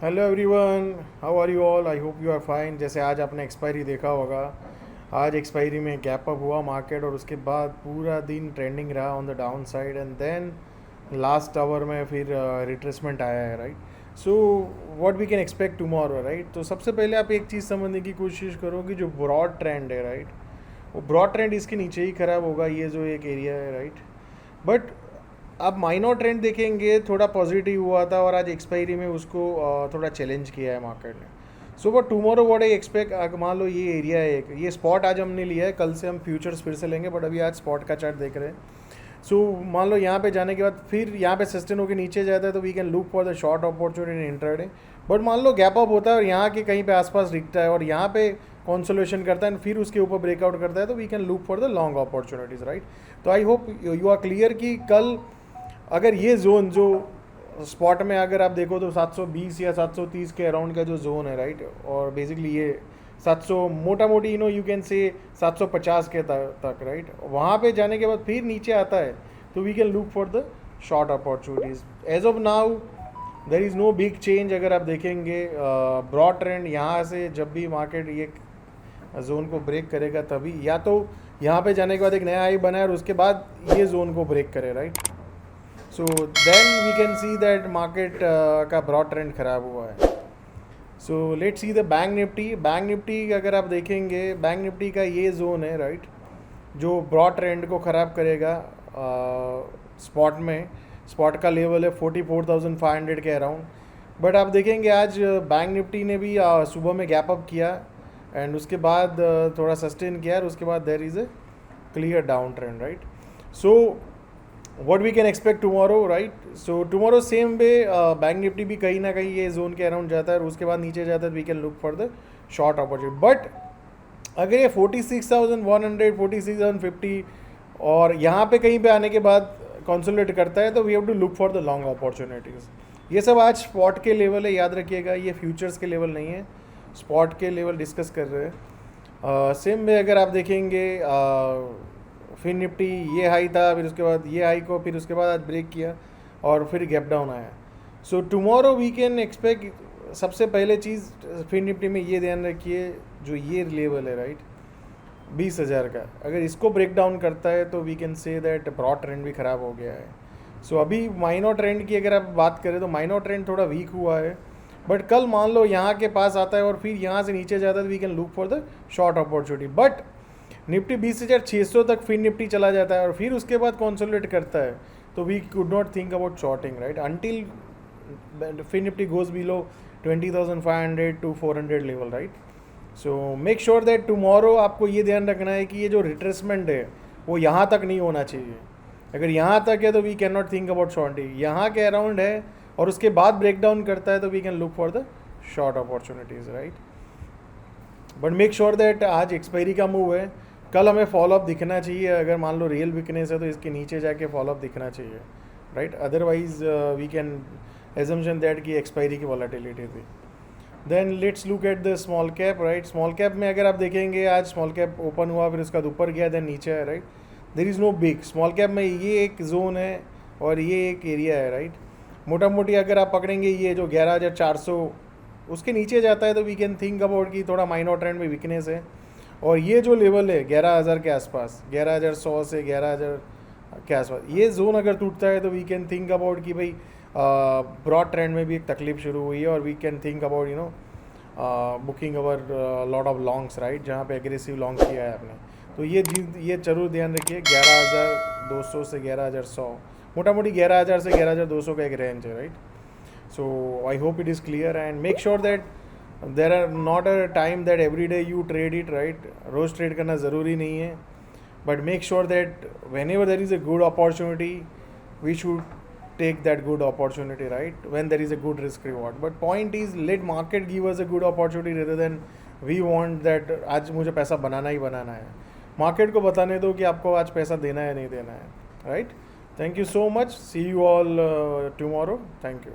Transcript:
Hello everyone, how are you all? I hope you are fine. जैसे आज आपने expiry देखा होगा, आज एक्सपायरी में गैप अप हुआ मार्केट और उसके बाद पूरा दिन ट्रेंडिंग रहा on the down side and then last hour में फिर रिट्रेसमेंट आया है, right? So what we can expect tomorrow, right? तो सबसे पहले आप एक चीज़ समझने की कोशिश करो कि जो ब्रॉड ट्रेंड है, राइट, वो ब्रॉड ट्रेंड इसके नीचे ही ख़राब होगा, ये जो एक एरिया है, राइट। बट आप माइनर ट्रेंड देखेंगे, थोड़ा पॉजिटिव हुआ था और आज एक्सपायरी में उसको थोड़ा चैलेंज किया है मार्केट ने। So but tomorrow what I expect, मान लो ये एरिया है, एक ये स्पॉट आज हमने लिया है, कल से हम फ्यूचर्स फिर से लेंगे, बट अभी आज स्पॉट का चार्ट देख रहे हैं। सो मान लो यहाँ पे जाने के बाद फिर यहाँ पे सस्टेन होकर नीचे जाता है तो we can look for the short opportunity in intraday. But मान लो गैप अप होता है और यहाँ के कहीं पे आसपास दिखता है और यहाँ पे कॉन्सोलेशन करता है फिर उसके ऊपर ब्रेकआउट करता है तो we can look for the long opportunities, right. तो I hope you are clear कि कल अगर ये जोन जो स्पॉट में अगर आप देखो तो 720 या 730 के अराउंड का जो जोन है, राइट, और बेसिकली ये 700 मोटा मोटी यू कैन से 750 के तक, राइट, वहाँ पे जाने के बाद फिर नीचे आता है तो we can look for the short opportunities. As of now there is no big change. अगर आप देखेंगे ब्रॉड ट्रेंड यहाँ से जब भी मार्केट ये जोन को ब्रेक करेगा तभी, या तो यहाँ पे जाने के बाद एक नया हाई बना है और उसके बाद ये जोन को ब्रेक करे, right. So then we can see that market का ब्रॉड ट्रेंड ख़राब हुआ है। So let's see the bank Nifty. Bank Nifty अगर आप देखेंगे, बैंक निफ्टी का ये जोन है, राइट, जो ब्रॉड ट्रेंड को ख़राब करेगा स्पॉट में। स्पॉट का लेवल है 44,500 के अराउंड। बट आप देखेंगे आज बैंक निफ्टी ने भी सुबह में गैप अप किया एंड उसके बाद थोड़ा सस्टेन किया और उसके बाद there is a clear down trend, right. So what we can expect tomorrow, right? So tomorrow same way bank Nifty भी कहीं ना कहीं ये जोन के अराउंड जाता है और उसके बाद नीचे जाता है we can look for the short opportunity. But अगर ये 46,100 46,050 और यहाँ पे कहीं पे आने के बाद कंसोलिडेट करता है तो we have to look for the long opportunities. ये सब आज स्पॉट के लेवल है, याद रखिएगा, ये फ्यूचर्स के लेवल नहीं है, स्पॉट के लेवल डिस्कस कर रहे हैं। सेम वे अगर आप देखेंगे फिर निफ्टी ये हाई था, फिर उसके बाद ये हाई को फिर उसके बाद आज ब्रेक किया और फिर गैप डाउन आया। So tomorrow we can expect, सबसे पहले चीज़ फिर निफ्टी में ये ध्यान रखिए, जो ये लेवल है, राइट, 20,000 का, अगर इसको ब्रेक डाउन करता है तो we can say that broad trend भी ख़राब हो गया है। सो अभी माइनर ट्रेंड की अगर आप बात करें तो माइनर ट्रेंड थोड़ा वीक हुआ है, बट कल मान लो यहाँ के पास आता है और फिर यहाँ से नीचे जाता है तो we can look for the short opportunity. But Nifty 20,600 तक फिर निफ्टी चला जाता है और फिर उसके बाद कंसोलिडेट करता है तो we could not think about shorting, right, until फिर Nifty goes below 20,500 to 400 level, right. So make sure that tomorrow आपको ये ध्यान रखना है कि ये जो रिट्रेसमेंट है वो यहाँ तक नहीं होना चाहिए। अगर यहाँ तक है तो we can not think about shorting, यहाँ के अराउंड है और उसके बाद ब्रेक डाउन करता है तो we can look for the short opportunities, right. But make sure that आज एक्सपायरी का मूव है, कल हमें फॉलोअप दिखना चाहिए। अगर मान लो रियल वीकनेस है तो इसके नीचे जाके फॉलोअप दिखना चाहिए, right, otherwise we can assumption that कि एक्सपायरी की वॉलेटिलिटी थी। Then let's look at the small cap, right. Small cap में अगर आप देखेंगे आज स्मॉल कैप ओपन हुआ, फिर उसका ऊपर गया, देन नीचे है, right. There is no big small cap में, ये एक जोन है और ये एक एरिया है, राइट। मोटा मोटी अगर आप पकड़ेंगे ये जो 11,400 उसके नीचे जाता है तो वी कैन थिंक अबाउट कि थोड़ा माइनर ट्रेंड में वीकनेस है। और ये जो लेवल है 11,000 के आसपास, 11,100 से 11,000 के आसपास, ये जोन अगर टूटता है तो वी कैन थिंक अबाउट कि भाई ब्रॉड ट्रेंड में भी एक तकलीफ शुरू हुई है और we can think about booking our lot of longs, right, जहाँ पे एग्रेसिव लॉन्ग किया है आपने। तो ये जरूर ध्यान रखिए, 11,200 से 11,100, मोटा मोटी 11,000 से 11,200 का एक रेंज है, right. So I hope it is clear and make sure that there are not a time that every day you trade it, right, रोज ट्रेड करना ज़रूरी नहीं है, but make sure that whenever there is a good opportunity we should take that good opportunity, right, when there is a good risk reward. But point is let market give us a good opportunity rather than we want that आज मुझे पैसा बनाना ही बनाना है। Market को बताने दो कि आपको आज पैसा देना है नहीं देना है, right. Thank you so much, see you all tomorrow, thank you.